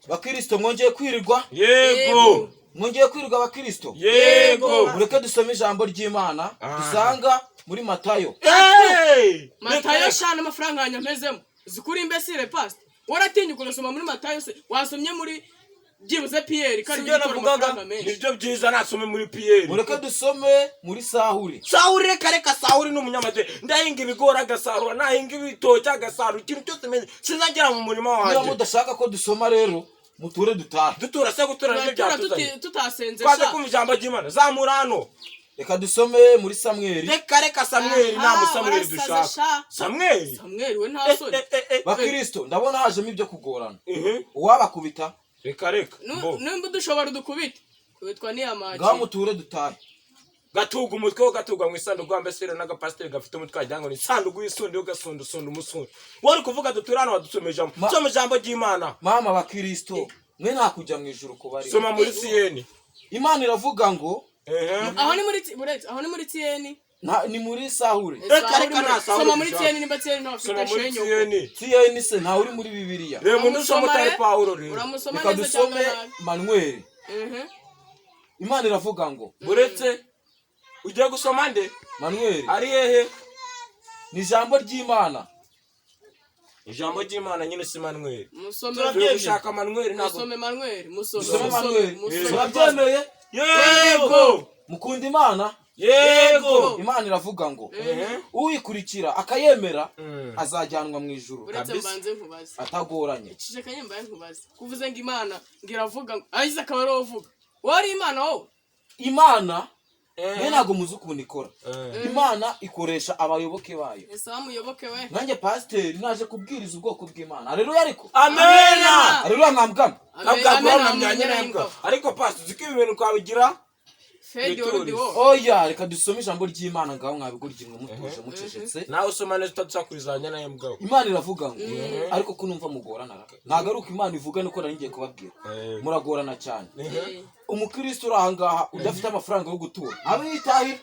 Bakristo mwongeye kwirirwa? Yego. Mwongeye kwirirwa bakristo? Yego. Mureke dusome ijambo ry'Imana dusanga muri Matayo. Matayo shana amafaranga yanyamezemo. Zikuri imbesire past. Waratinya kurasoma muri Matayo se wasomye muri byibuze Pierre kandi Sibyo navugaga nibyo byiza nasome muri Pierre. Mureke dusome muri Sahuri. Sahuri reka Sahuri n'umunyamade. Ndahinga ibigori agasarura, nahinga ibitoki agasarura, ikintu cyose meze sinagera mu murima wanjye. Niba mudashaka ko dusoma rero muture dutahe. Dutura se gutura nibyo byatuzanye. Tutasenze Kwaze kumva ijambo ry'Imana. Zamura hano. Reka dusome muri Samweli. Reka Samweli nta Samweli dushaka. Samweli we nta soni. Bakristo ndabona hajemo ibyo kugorana. Uwabakubita reka Numba dushobora dukubita. Kubitwa ni amaji. Ngaho muture dutahe. Gatuga umutwe gatuga mu isanduku ambesere n'agapasiteri gafite umutwe ajyango ni isanduku y'isundi ugasunda umusundi. Wari kuvuga duturana wadusomeje soma ijambo ry'Imana. Mama bakristo mwe nta kujya mu ijuru kubari. Soma muri Siyeni. Imana iravuga ngo aho ni muri Siyeni. Ni muri Sahuri. Reka soma muri Siyeni nimba Siyeni no afite shenyo. Siyeni se nta uri muri Bibiliya. Reba umuntu usoma utari Paulo rero. Uramusoma Reka neza dusome cyane. Manuel. Imana iravuga ngo buretse ugiye gusoma nde? Manuel ari hehe? ni ijambo ry'Imana. Ijambo ry'Imana nyine si Manuel. Musome gushaka Manuel ntabwo. Musome Manuel, Musome Manuel. Murabyemeye? Yego. Mukunda Imana? Yego. Imana iravuga ngo uyikurikira akayemera azajyanwa mu ijuru. Uretse mbanze nkubaze. Atagoranye. Cicekanye mbaye nkubaze. Kuvuze ngo Imana ngiravuga ayize akabari wovuga. Wari Imana wowe? Imana ntabwo muzi ukuntu ikora. Imana ikoresha abayoboke bayo. Ese amuyoboke we? Nanjye pasiteri naje kubwiriza ubwoko bw'Imana. Haleluya ariko. Amena. Haleluya mwambwamo. Ariko pastor ziki ibintu kwabigira Fedi orudi wo. Oya reka dusome ijambo ry'Imana ngaho mwabigurigimwe mutuje mucecetse. Nawe usoma neza tutasakurizanya naye mbwaho. Imana iravuga ngo ariko kunumva mugorana. Nagaruka Imana ivuga nuko naringiye kubabwira. Muragorana cyane. Umukristo urahangaha udafite amafaranga yo gutura. Abe yitahira.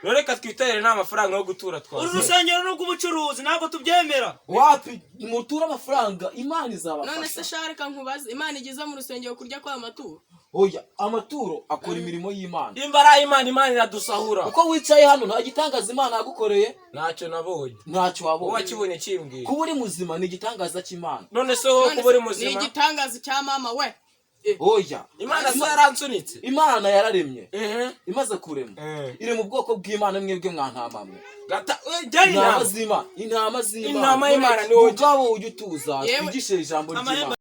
Reka twitere nta mafaranga yo gutura twaze. Urusengero no kubucuruzi ntabwo tubyemera. Wapi mutura amafaranga Imana izabafasha. None se shareka nkubaze Imana igiza mu rusengero kurya kwa amaturo. Oya amaturo akora imirimo y'Imana. Imbara Imana iradusahura. Uko wicaye hano nta gitangaza Imana yagukoreye. Ntacyo nabonye. Ntacyo wabonye. Wakibonye kimbwiye. Kuba uri muzima ni igitangaza cy'Imana. None se ho kuba uri muzima? Ni igitangaza cya mama we. Oya Imana yaransunitse. Imana yararemye. Imaze kurema. Iri mu bwoko bw'Imana mwebwe mwantama mwe. Intama z'Imana. Intama y'Imana ni wowe. Ugabo ujye utuza twigishe ijambo ry'Imana.